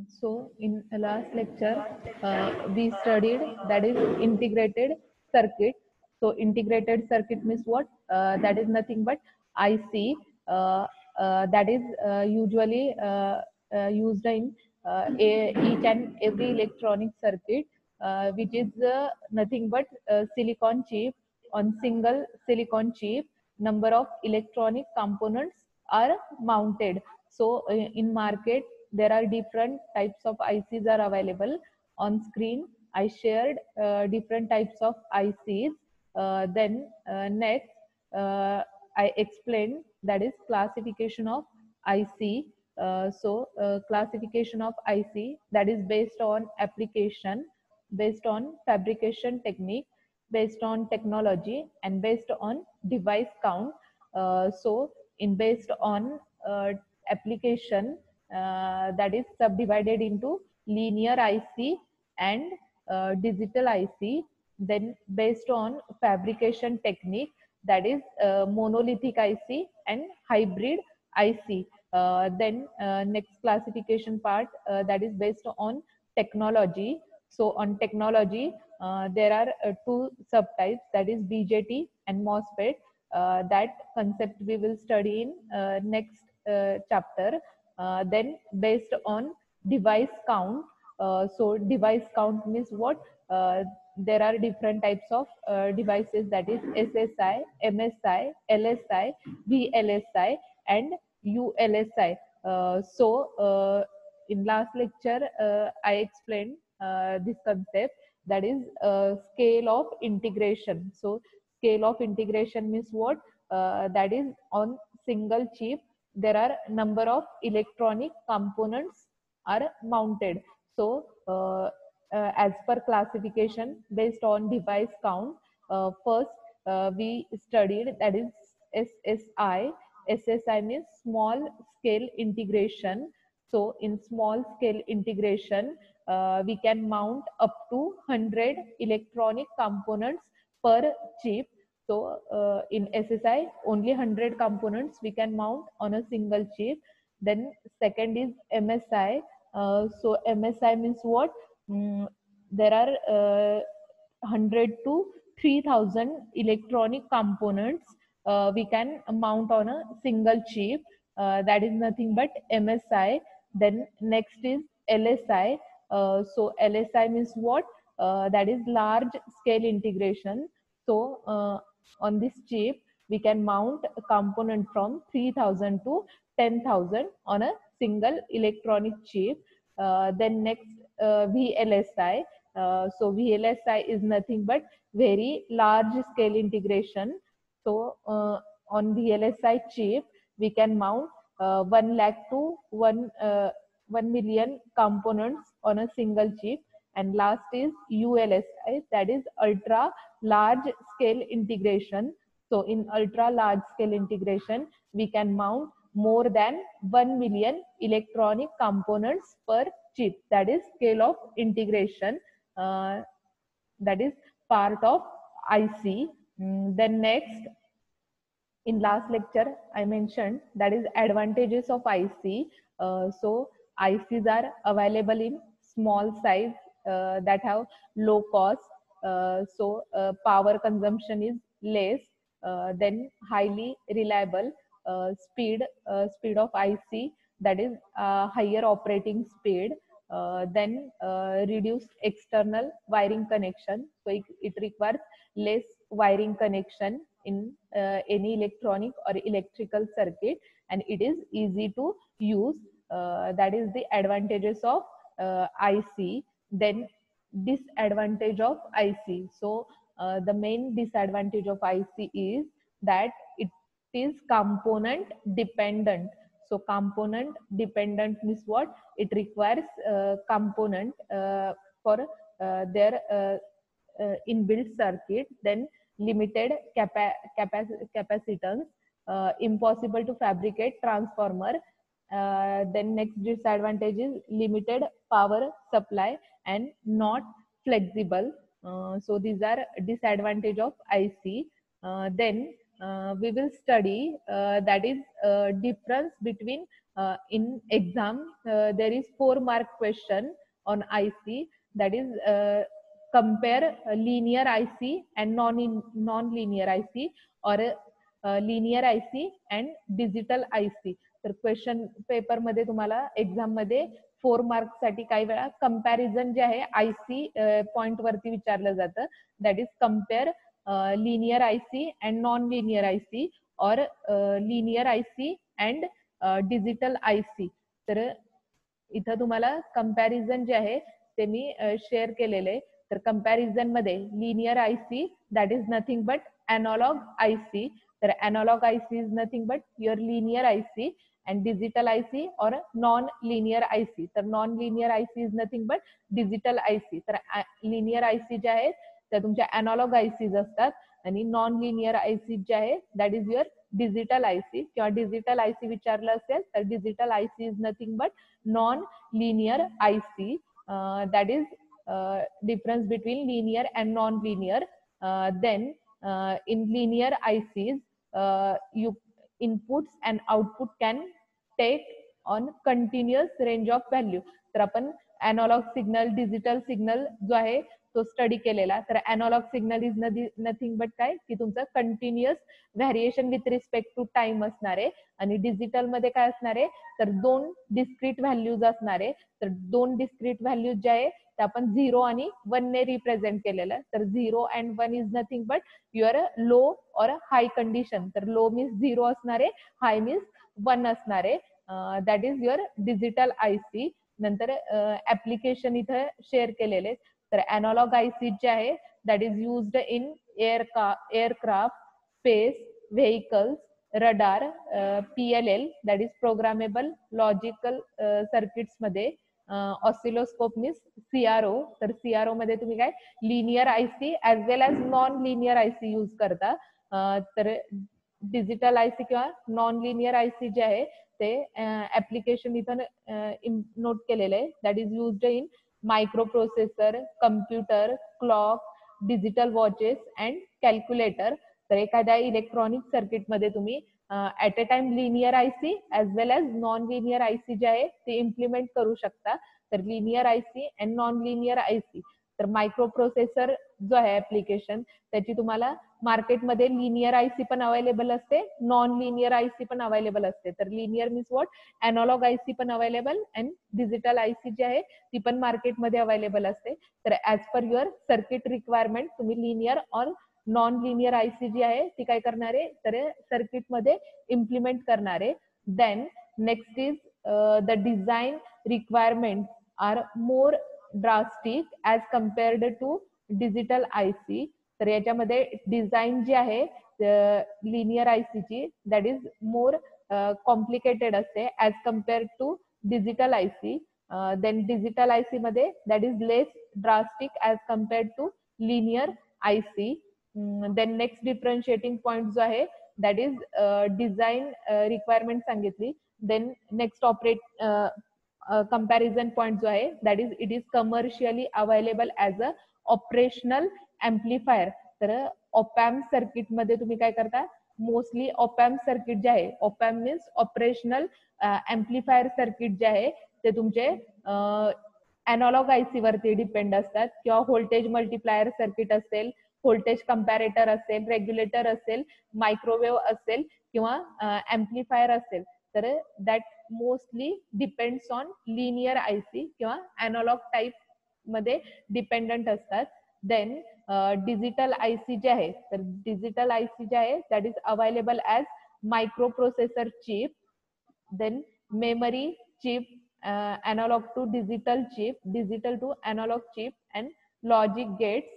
So in the last lecture, we studied that is integrated circuit. So integrated circuit means what? That is nothing but IC. That is usually used in each and every electronic circuit, which is nothing but silicon chip. On single silicon chip, number of electronic components are mounted. So in market there are different types of ICs are available. On screen I shared different types of ICs. Then next I explained that is classification of IC. Classification of IC, that is based on application, based on fabrication technique, based on technology, and based on device count. In based on application, that is subdivided into linear IC and digital IC. Then based on fabrication technique, that is monolithic IC and hybrid IC. Then next classification part, that is based on technology. So on technology, there are two subtypes, that is BJT and MOSFET. That concept we will study in next chapter. Then based on device count, device count means what? There are different types of devices, that is SSI, MSI, LSI, VLSI, and ULSI. In last lecture, I explained this concept, that is scale of integration. So scale of integration means what? That is on single chip there are number of electronic components are mounted. So as per classification based on device count, first we studied that is SSI. SSI means small scale integration. So in small scale integration, we can mount up to 100 electronic components per chip. So in SSI, only 100 components we can mount on a single chip. Then second is MSI. MSI means what? There are 100 to 3000 electronic components we can mount on a single chip. That is nothing but MSI. Then next is LSI. LSI means what? That is large scale integration. So on this chip, we can mount a component from 3000 to 10,000 on a single electronic chip. Then next, VLSI. VLSI is nothing but very large scale integration. So on VLSI chip, we can mount 1 lakh to 1 million components on a single chip. And last is ULSI, that is ultra large scale integration. So in ultra large scale integration, we can mount more than 1 million electronic components per chip. That is scale of integration. That is part of IC. Then next, in last lecture, I mentioned that is advantages of IC. ICs are available in small size, that have low cost. Power consumption is less. Then highly reliable. Speed of IC, that is higher operating speed. Then reduce external wiring connection. So it requires less wiring connection in any electronic or electrical circuit, and it is easy to use. That is the advantages of IC. Then disadvantage of IC. So the main disadvantage of IC is that it is component dependent. So component dependent means what? It requires component for their inbuilt circuit. Then limited capacitance, impossible to fabricate transformer. Then next disadvantage is limited power supply and not flexible. So these are disadvantage of IC. Then we will study that is difference between in exam there is 4-mark question on IC, that is compare linear IC and non-linear IC, or linear IC and digital IC. तर question paper मध्ये तुम्हाला exam मध्ये 4 marks साठी काही वेळा comparison जे आहे IC point वरती विचारलं जातं, that is compare linear IC and non linear IC, और linear IC and digital IC. तर इथं तुम्हाला कंपॅरिझन जे आहे ते मी शेअर केलेलं आहे. तर कंपॅरिझन मध्ये linear IC that is nothing but analogue IC. तर analogue IC is nothing but your linear IC, and digital IC or non-linear IC. तर non-linear IC is nothing but digital IC. तर linear IC जे आहेत त्या तुमच्या analog ICs असतात, आणि non-linear IC जे आहे that is your digital IC. किंवा digital IC विचारलं असेल तर digital IC is nothing but non-linear IC. That is difference between linear and non-linear. Then in linear ICs you inputs and output can take on continuous range of value. तर आपण analogue signal, digital signal जो आहे तो study केलेला. तर analog signal is nothing but काय की तुमचं continuous variation with respect to time असणार आहे, आणि डिजिटल मध्ये काय असणार आहे तर 2 डिस्क्रीट व्हॅल्यूज असणार आहे. तर 2 डिस्क्रीट व्हॅल्यूज जे आहे ते आपण 0 आणि 1 ने रिप्रेझेंट केलेलं. तर 0 and 1 is nothing but your low और हाय कंडिशन. तर लो मीन्स 0 असणार आहे, हाय मीन्स 1 असणार आहे. That is your digital IC. नंतर ऍप्लिकेशन इथं शेअर केलेले. तर एनालॉग आयसी जे आहे that is used in aircraft, space, vehicles, radar, PLL that is programmable logical circuits मध्ये, ऑसिलोस्कोप मीन्स CRO. तर CRO मध्ये तुम्ही काय linear IC as well as non linear IC use करता. तर डिजिटल आयसी किंवा नॉन लिनियर आयसी जे आहे ते ऍप्लिकेशन इथं नोट केलेलं आहे. That is used in microprocessor, computer, clock, digital watches and calculator. तर एखाद्या इलेक्ट्रॉनिक सर्किट मध्ये तुम्ही at a time linear IC as well as non linear IC जे आहे ते इम्प्लिमेंट करू शकता. तर linear IC and non linear IC. तर मायक्रो प्रोसेसर जो आहे ऍप्लिकेशन त्याची तुम्हाला मार्केटमध्ये लिनियर आयसी पण अवेलेबल असते, नॉन लिनियर आयसी पण अवेलेबल असते. तर linear means what analog IC पण अवेलेबल अँड डिजिटल आयसी जी आहे ती पण मार्केटमध्ये अवेलेबल असते. तर as per your circuit requirement तुम्ही लिनियर और नॉन लिनियर आयसी जी आहे ती काय करणार आहे तर सर्किटमध्ये इम्प्लिमेंट करणार आहे. Then next is the design requirement are more drastic as compared to digital IC. तर याच्यामध्ये डिझाईन जी आहे लिनियर आयसीची दॅट इज मोर कॉम्प्लिकेटेड असते as compared to digital IC. Then digital IC मध्ये that is less drastic as compared to linear IC. Then next differentiating point जो आहे that is design requirement सांगितली. Then next comparison point जो आहे that is it is commercially available as a operational amplifier. तर ऑपॅम्प circuit मध्ये तुम्ही काय करता मोस्टली ऑपॅम्प सर्किट जे आहे, ऑपॅम्प मीन्स ऑपरेशनल एम्प्लिफायर सर्किट जे आहे ते तुमचे एनालॉग आयसी वरती डिपेंड असतात, किंवा व्होल्टेज मल्टिप्लायर सर्किट असेल, व्होल्टेज कंपॅरेटर असेल, रेग्युलेटर असेल, मायक्रोवेव्ह असेल किंवा एम्प्लिफायर असेल. तर that mostly depends on linear IC किंवा एनालॉग टाईप मध्ये डिपेंडंट असतात. देन डिजिटल आयसी जे आहे तर डिजिटल आयसी जे आहे that is available as microprocessor chip, then memory chip, analog to digital chip, digital to analog chip, and logic gates,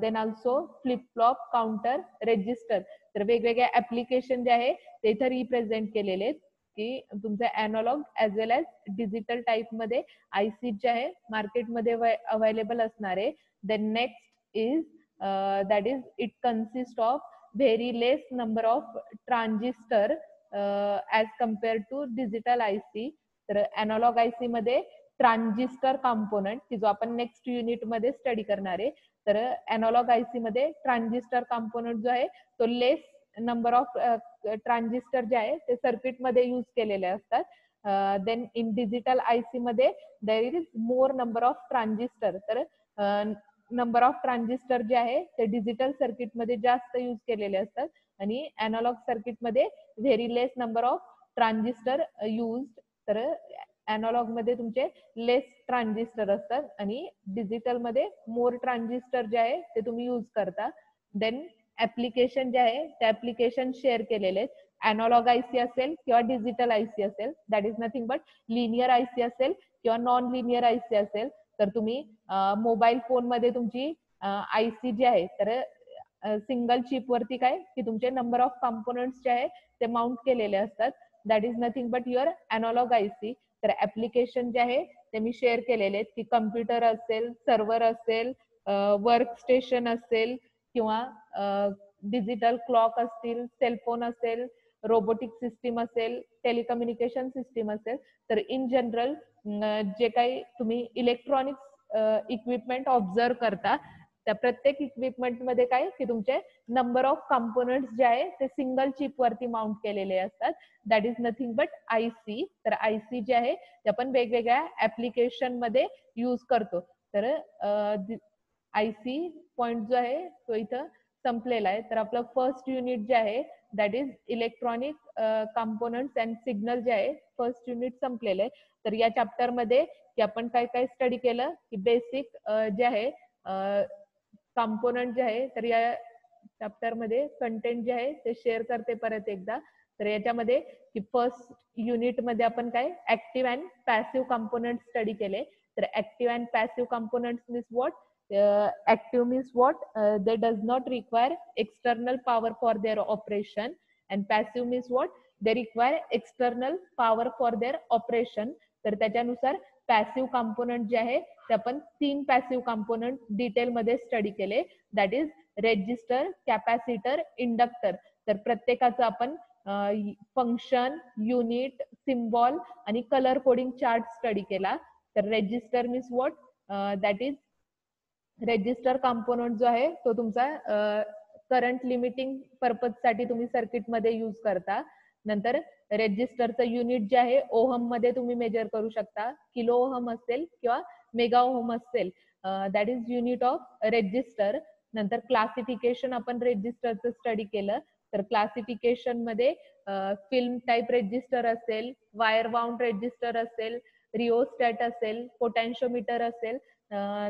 then also flip flop, counter, register. तर वेगवेगळे application जे आहे ते इथे रिप्रेझेंट केलेले आहेत की तुमचं analog as well as digital type मध्ये आयसी जे आहे मार्केटमध्ये अवेलेबल असणार आहे. Then next is that is it consist of very less number of transistor as compare to digital IC. तर एनालॉग आयसी मध्ये ट्रान्झिस्टर कॉम्पोनंट की जो आपण नेक्स्ट युनिट मध्ये स्टडी करणार आहे. तर एनालॉग आयसी मध्ये ट्रान्झिस्टर कॉम्पोनंट जो आहे तो लेस नंबर ऑफ ट्रान्झिस्टर जे आहे ते सर्किट मध्ये यूज केलेले असतात. देन इन डिजिटल IC मध्ये there is more number of transistor. तर नंबर ऑफ ट्रान्झिस्टर जे आहे ते डिजिटल सर्किट मध्ये जास्त यूज केलेले असतात आणि अॅनालॉग सर्किट मध्ये very less number of transistor use. तर अॅनालॉग मध्ये तुमचे लेस ट्रान्झिस्टर असतात आणि डिजिटल मध्ये मोर ट्रान्झिस्टर जे आहे ते तुम्ही यूज करता. देन ऍप्लिकेशन जे आहे ते ऍप्लिकेशन शेअर केलेले आहेत. अॅनालॉग IC असेल किंवा डिजिटल IC असेल, that is nothing but linear IC असेल किंवा नॉन लिनियर IC असेल. तर तुम्ही मोबाईल फोन मध्ये तुमची IC जी आहे तर सिंगल चिप वरती काय की तुमचे नंबर ऑफ कंपोनेंट्स जे आहे ते माउंट केलेले असतात. That is nothing but your analog IC. तर ऍप्लिकेशन जे आहे ते मी शेअर केलेले आहेत की कम्प्युटर असेल, सर्व्हर असेल, वर्क स्टेशन असेल किंवा डिजिटल क्लॉक असतील, सेलफोन असेल, रोबोटिक सिस्टीम असेल, टेलिकम्युनिकेशन सिस्टीम असेल. तर इन जनरल जे काही तुम्ही इलेक्ट्रॉनिक्स इक्विपमेंट ऑब्झर्व करता त्या प्रत्येक इक्विपमेंट मध्ये काय की तुमचे नंबर ऑफ कंपोनेंट्स जे आहे ते सिंगल चिप वरती माउंट केलेले असतात. That is nothing but IC. तर IC जे आहे ते आपण वेगवेगळ्या ऍप्लिकेशन मध्ये यूज करतो. तर IC पॉइंट जो आहे तो इथं संपलेला आहे. तर आपलं फर्स्ट युनिट जे आहे that is electronic components and signal जे आहे फर्स्ट युनिट संपलेलं आहे. तर या चॅप्टर मध्ये की आपण काय काय स्टडी केलं की बेसिक जे आहे कंपोनंट जे आहे. तर या चॅप्टर मध्ये कंटेंट जे आहे ते शेअर करते परत एकदा. तर याच्यामध्ये की फर्स्ट युनिट मध्ये आपण काय active and passive component study केले. तर active and passive components means what? Active means what? They does not require external power for their operation, and passive means what? They require external power for their operation. तर त्याच्यानुसार passive component जे आहे ते आपण 3 passive component detail मध्ये study केले. That is resistor, capacitor, inductor. तर प्रत्येकाचं आपण फंक्शन, युनिट, सिम्बॉल आणि कलर कोडिंग चार्ट स्टडी केला. तर resistor means what? That is resistor component जो आहे तो तुमचा करंट लिमिटिंग पर्पज साठी तुम्ही सर्किट मध्ये यूज करता. नंतर रेजिस्टरचं युनिट जे आहे ओहम मध्ये तुम्ही मेजर करू शकता. किलो ओहम असेल किंवा मेगा ओहम असेल, that is unit of resistor. नंतर क्लासिफिकेशन आपण रेजिस्टरचं स्टडी केलं. तर क्लासिफिकेशन मध्ये फिल्म टाईप रेजिस्टर असेल, वायर बाउंड रेजिस्टर असेल, रिओस्टॅट असेल, पोटॅन्शिओमीटर असेल,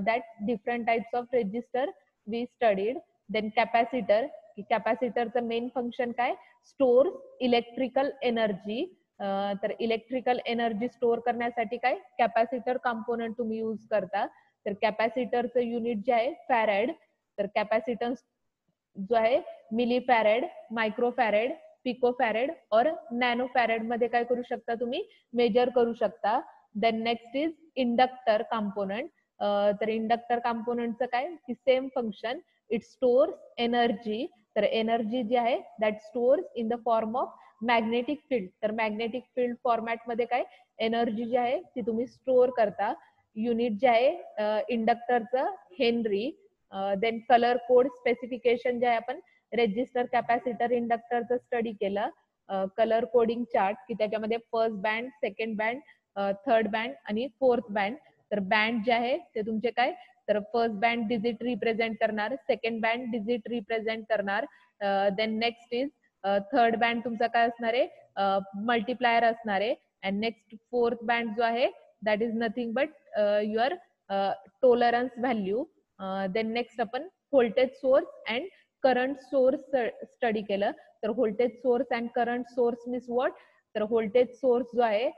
that different types of register we studied. Then capacitor. कॅपॅसिटरचं मेन फंक्शन काय? Store electrical energy. तर इलेक्ट्रिकल एनर्जी स्टोअर करण्यासाठी काय कॅपॅसिटर कंपोनंट तुम्ही यूज करता. तर कॅपॅसिटरचं युनिट जे आहे फॅरेड. तर कॅपॅसिटन्स जो आहे milli farad, micro farad, pico farad और नॅनो फॅरेड मध्ये काय करू शकता तुम्ही मेजर करू शकता. Then next is inductor component. तर इंडक्टर कंपोनंटचं काय की same function. It stores energy. तर एनर्जी जी आहे that stores in the form of magnetic field. तर मॅग्नेटिक फील्ड फॉर्मॅट मध्ये काय एनर्जी जी आहे ती तुम्ही स्टोअर करता. युनिट जे आहे इंडक्टरचं henry. Then colour code specification जे आहे आपण रेजिस्टर, कॅपॅसिटर, इंडक्टरचं स्टडी केलं. कलर कोडिंग चार्ट की त्याच्यामध्ये first band, second band, third band आणि फोर्थ बँड. तर बँड जे आहे ते तुमचे काय तर फर्स्ट बँड डिजिट रिप्रेझेंट करणार, सेकंड बँड डिजिट रिप्रेझेंट करणार. Then next is third band तुमचा काय असणार आहे मल्टिप्लायर असणार आहे. अँड नेक्स्ट फोर्थ बँड जो आहे that is nothing but your tolerance value. Then next आपण voltage source and current source study केलं. तर voltage source and current source means what? तर व्होल्टेज सोर्स जो आहे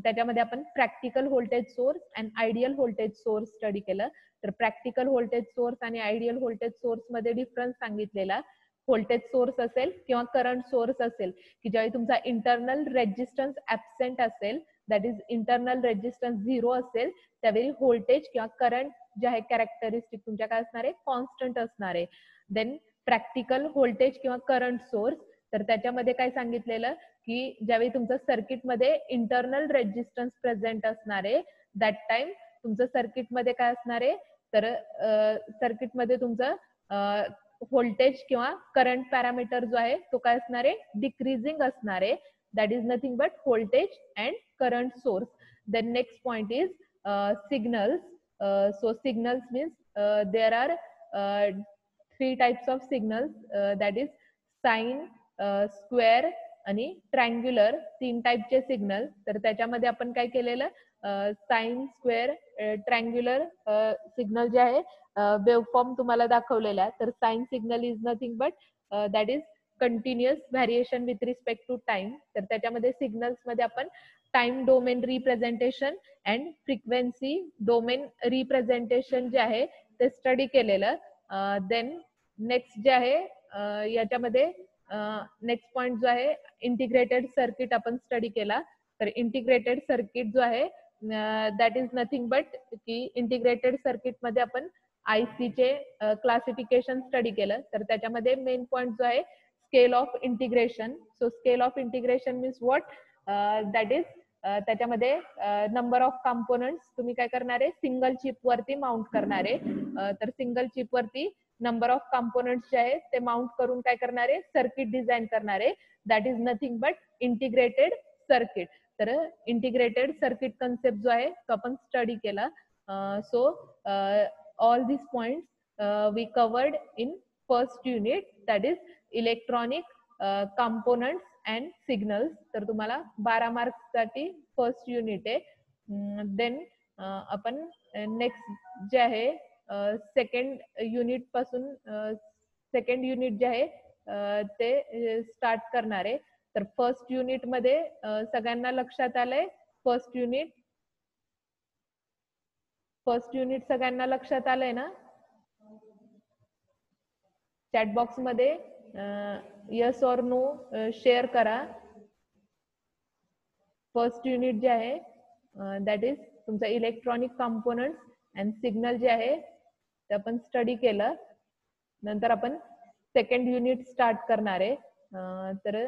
त्याच्यामध्ये आपण practical voltage source and ideal voltage source study केलं. तर प्रॅक्टिकल व्होल्टेज सोर्स आणि आयडियल व्होल्टेज सोर्स मध्ये डिफरन्स सांगितलेला. व्होल्टेज सोर्स असेल किंवा करंट सोर्स असेल की ज्यावेळी तुमचा इंटरनल रेजिस्टन्स ऍबसेंट असेल, दॅट इज इंटरनल रेजिस्टन्स 0 असेल, त्यावेळी व्होल्टेज किंवा करंट जे आहे कॅरेक्टरिस्टिक तुमच्या काय असणार आहे कॉन्स्टंट असणार आहे. देन प्रॅक्टिकल व्होल्टेज किंवा करंट सोर्स. तर त्याच्यामध्ये काय सांगितलेलं की ज्यावेळी तुमचं सर्किटमध्ये इंटरनल रेजिस्टन्स प्रेझेंट असणार आहे दॅट टाइम तुमचं सर्किटमध्ये काय असणार आहे तर सर्किटमध्ये तुमचं व्होल्टेज किंवा करंट पॅरामीटर जो आहे तो काय असणार आहे डिक्रीजिंग असणार आहे. that is nothing but voltage and current source. Then next point is signals. So signals means there are three types of signals, that is sine, square आणि ट्रँग्युलर, तीन टाईपचे सिग्नल. तर त्याच्यामध्ये आपण काय केलेलं, साइन, स्क्वेअर, ट्रँग्युलर सिग्नल जे आहे वेवफॉर्म तुम्हाला दाखवलेला आहे. तर sine signal is nothing but that is continuous variation with respect to time. तर त्याच्यामध्ये सिग्नल्स मध्ये आपण time domain representation and frequency domain representation जे आहे ते स्टडी केलेलं. देन नेक्स्ट जे आहे याच्यामध्ये नेक्स्ट पॉइंट जो आहे इंटिग्रेटेड सर्किट आपण स्टडी केला. तर इंटिग्रेटेड सर्किट जो आहे दॅट इज नथिंग बट की इंटिग्रेटेड सर्किट मध्ये आपण आयसी चे क्लासिफिकेशन स्टडी केलं. तर त्याच्यामध्ये मेन पॉइंट जो आहे scale of integration. So scale of integration means what, that is त्याच्यामध्ये नंबर ऑफ कंपोनंट्स तुम्ही काय करणार आहे सिंगल चिप वरती माउंट करणार आहे. तर सिंगल चिप वरती नंबर ऑफ कंपोनंट्स जे आहे ते माउंट करून काय करणार आहे सर्किट डिझाईन करणार आहे. That is nothing but integrated circuit. तर इंटिग्रेटेड सर्किट कन्सेप्ट जो आहे तो आपण स्टडी केला. So all this points we covered in first unit, that is electronic components and signals. तर तुम्हाला 12 मार्क्स साठी फर्स्ट युनिट आहे. देन आपण नेक्स्ट जे आहे सेकंड युनिट पासून सेकंड युनिट जे आहे ते स्टार्ट करणार आहे. तर फर्स्ट युनिट मध्ये सगळ्यांना लक्षात आलंय फर्स्ट युनिट सगळ्यांना लक्षात आलंय ना? चॅट बॉक्स मध्ये यस ऑर नो शेअर करा. फर्स्ट युनिट जे आहे दॅट इज तुमचा इलेक्ट्रॉनिक कंपोनंट्स अँड सिग्नल जे आहे ते आपण स्टडी केलं. नंतर आपण सेकंड युनिट स्टार्ट करणार आहे. तर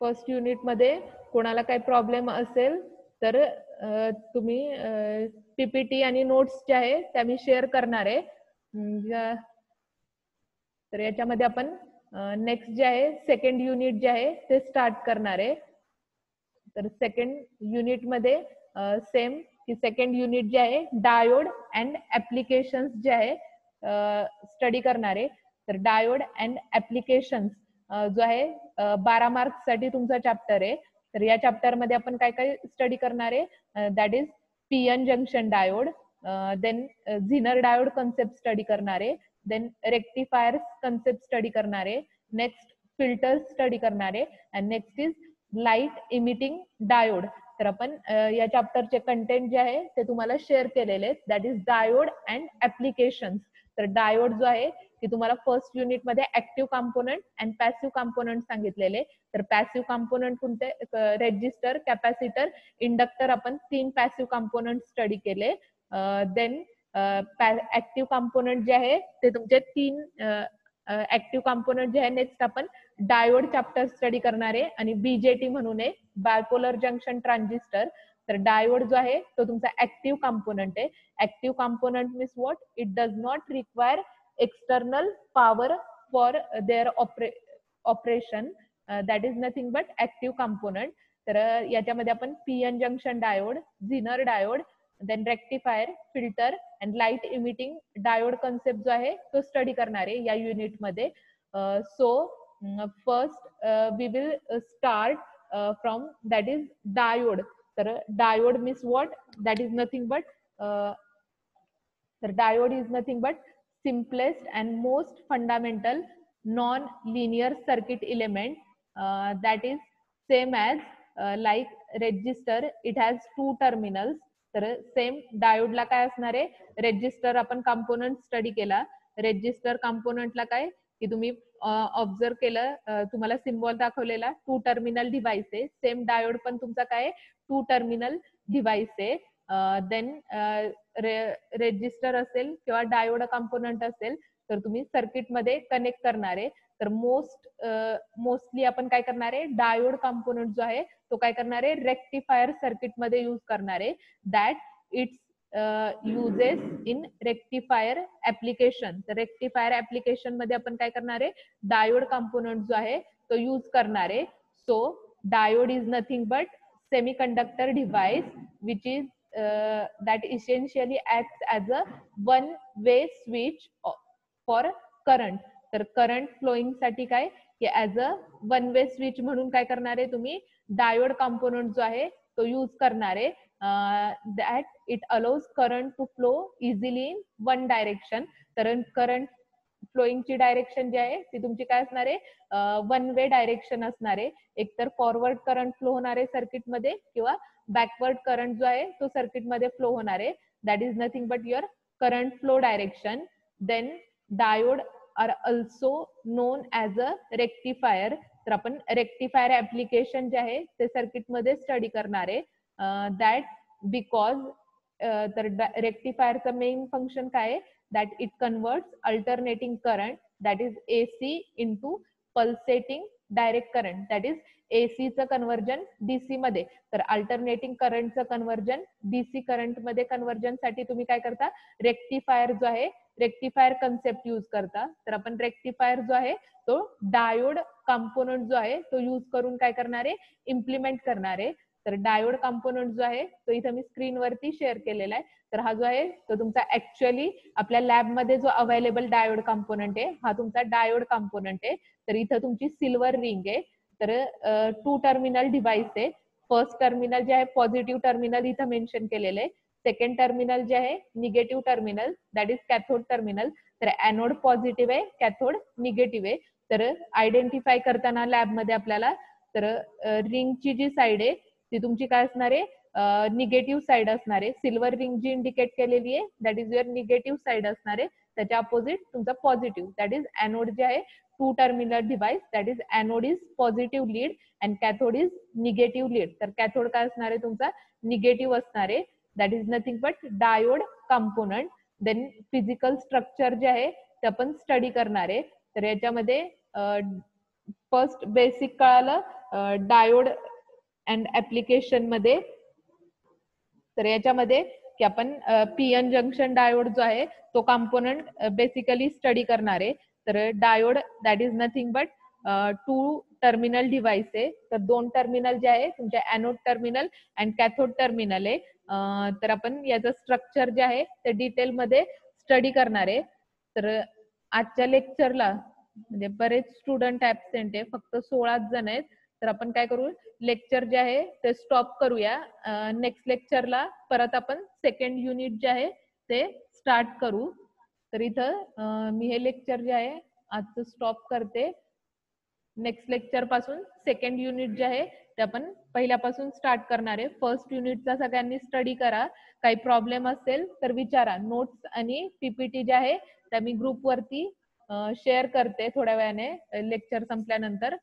फर्स्ट युनिट मध्ये कोणाला काही प्रॉब्लेम असेल तर तुम्ही पीपीटी आणि नोट्स जे आहे त्या मी शेअर करणार आहे. तर याच्यामध्ये आपण नेक्स्ट जे आहे सेकंड युनिट जे आहे ते स्टार्ट करणार आहे. तर सेकंड युनिट मध्ये सेम की सेकंड युनिट जे आहे डायोड अँड ऍप्लिकेशन्स जे आहे स्टडी करणार आहे. तर डायोड अँड ऍप्लिकेशन्स जो आहे 12 मार्क्स साठी तुमचा चॅप्टर आहे. तर या चॅप्टर मध्ये आपण काय काय स्टडी करणार आहे, that is P N junction diode, then zener diode concept study करणार आहे, देन रेक्टिफायर्स कन्सेप्ट स्टडी करणार आहे, नेक्स्ट फिल्टर्स स्टडी करणार आहे, and next is light emitting diode. तर आपण या चॅप्टरचे कंटेंट जे आहे ते तुम्हाला शेअर केलेले आहेत, that is diode and applications. तर डायोड जो आहे की तुम्हाला फर्स्ट युनिट मध्ये active component and passive component सांगितलेले. तर पॅसिव्ह कंपोनंट कोणते, रेजिस्टर, कॅपॅसिटर, इंडक्टर, आपण 3 पॅसिव्ह कंपोनंट स्टडी केले. देन ऍक्टिव्ह कंपोनंट जे आहे ते तुमचे 3 ऍक्टिव्ह कंपोनंट जे आहे नेक्स्ट आपण डायोड चॅप्टर स्टडी करणार आहे आणि बीजेटी म्हणून आहे बायपोलर जंक्शन ट्रान्झिस्टर. तर डायोड जो आहे तो तुमचा ऍक्टिव्ह कंपोनंट आहे. Active component means what, it does not require external power for their operation, that is nothing but active component. तर याच्यामध्ये आपण P N junction diode, zener diode, then rectifier, filter and light emitting diode concept जो आहे तो study करणार आहे या unit मध्ये. So first we will start from that is diode. तर diode means what, that is nothing but, तर diode is nothing but simplest and most fundamental non-linear circuit element that is same as like register, it has 2 terminals. तर same डायोडला काय असणार आहे, resistor आपण component study केला. Resistor कंपोनंटला काय की तुम्ही ऑब्झर्व केलं, तुम्हाला सिम्बॉल दाखवलेला 2 टर्मिनल डिव्हाइस आहे. सेम डायोड पण तुमचा काय 2 टर्मिनल डिव्हाइस आहे. देन रेजिस्टर असेल किंवा डायोड कंपोनंट असेल तर तुम्ही सर्किट मध्ये कनेक्ट करणार आहे. तर मोस्टली आपण काय करणार आहे, डायोड कंपोनंट जो आहे तो काय करणार आहे रेक्टिफायर सर्किट मध्ये यूज करणार आहे. That it's uses in rectifier application. तर रेक्टिफायर ऍप्लिकेशन मध्ये आपण काय करणार आहे, डायोड कंपोनंट जो आहे तो यूज करणार आहे. So diode is nothing but semiconductor device which is that essentially acts as a one way switch for current. तर करंट फ्लोईंग साठी काय की as a one way switch म्हणून काय करणार आहे तुम्ही डायोड कंपोनंट जो आहे तो यूज करणार आहे. That it allows current to flow easily in one direction. तर करंट फ्लोईंगची डायरेक्शन जी आहे ती तुमची काय असणार आहे, वन वे डायरेक्शन असणार आहे. एकतर फॉरवर्ड करंट फ्लो होणार आहे सर्किटमध्ये किंवा बॅकवर्ड करंट जो आहे तो सर्किटमध्ये फ्लो होणार आहे. That is nothing but your current flow direction. Then diode are also known as a rectifier. तर आपण रेक्टिफायर ऍप्लिकेशन जे आहे ते सर्किटमध्ये स्टडी करणार आहे. दॅट बिकॉज तर रेक्टिफायरचं मेन फंक्शन काय आहे, that it converts alternating current that is AC into pulsating direct current. That is एसीचं कन्वर्जन डीसी मध्ये. तर अल्टरनेटिंग करंटचं कन्वर्जन डीसी करंट मध्ये कन्वर्जन साठी तुम्ही काय करता, रेक्टिफायर जो आहे रेक्टिफायर कन्सेप्ट यूज करता. तर आपण रेक्टिफायर जो आहे तो डायोड कंपोनंट जो आहे तो यूज करून काय करणार आहे, इम्प्लिमेंट करणार आहे. तर डायोड कंपोनंट जो आहे तो इथं मी स्क्रीनवरती शेअर केलेला आहे. तर हा जो आहे तो तुमचा ऍक्च्युअली आपल्या लॅबमध्ये जो अवेलेबल डायोड कंपोनंट आहे हा तुमचा डायोड कंपोनंट आहे. तर इथं तुमची सिल्वर रिंग आहे. तर 2 टर्मिनल डिव्हाइस आहे. फर्स्ट टर्मिनल जे आहे पॉझिटिव्ह टर्मिनल इथं मेन्शन केलेलं आहे. सेकंड टर्मिनल जे आहे negative terminal that is cathode terminal. तर एनोड पॉझिटिव्ह आहे, कॅथोड निगेटिव्ह आहे. तर आयडेंटिफाय करताना लॅबमध्ये आपल्याला तर रिंगची जी साईड आहे ती तुमची काय असणार आहे, निगेटिव्ह साईड असणार आहे. सिल्वर रिंग जी इंडिकेट केलेली आहे that is your negative side असणार आहे. त्याच्या अपोजिट तुमचा पॉझिटिव्ह दॅट इज एनोड जे आहे 2 terminal device that is anode is positive lead and cathode is negative lead. तर कॅथोड काय असणार आहे तुमचा निगेटिव्ह असणार आहे. That is nothing but diode component. Then physical structure जे आहे ते आपण स्टडी करणार आहे. तर याच्यामध्ये फर्स्ट बेसिक कळालं डायोड अँड ऍप्लिकेशन मध्ये. तर याच्यामध्ये की आपण पीएन जंक्शन डायोड जो आहे तो कंपोनंट बेसिकली स्टडी करणार आहे. तर diode that is nothing but 2 terminal device आहे. तर 2 टर्मिनल जे आहे तुमच्या anode terminal and cathode terminal आहे. तर आपण याचं स्ट्रक्चर जे आहे ते डिटेलमध्ये स्टडी करणार आहे. तर आजच्या लेक्चरला म्हणजे बरेच स्टुडंट ऍबसेंट आहे, फक्त 16 जण आहेत. तर आपण काय करू, लेक्चर जे आहे ते स्टॉप करूया. नेक्स्ट लेक्चरला परत आपण सेकंड युनिट जे आहे ते स्टार्ट करू. तर इथं मी हे लेक्चर जे आहे आजचं स्टॉप करते. नेक्स्ट लेक्चर पासून सेकंड युनिट जे आहे ते आपण पहिल्यापासून स्टार्ट करणार आहे. फर्स्ट युनिटचा सगळ्यांनी स्टडी करा. काही प्रॉब्लेम असेल तर विचारा. नोट्स आणि पीपीटी जे आहे त्या मी ग्रुपवरती शेअर करते थोड्या वेळाने लेक्चर संपल्यानंतर.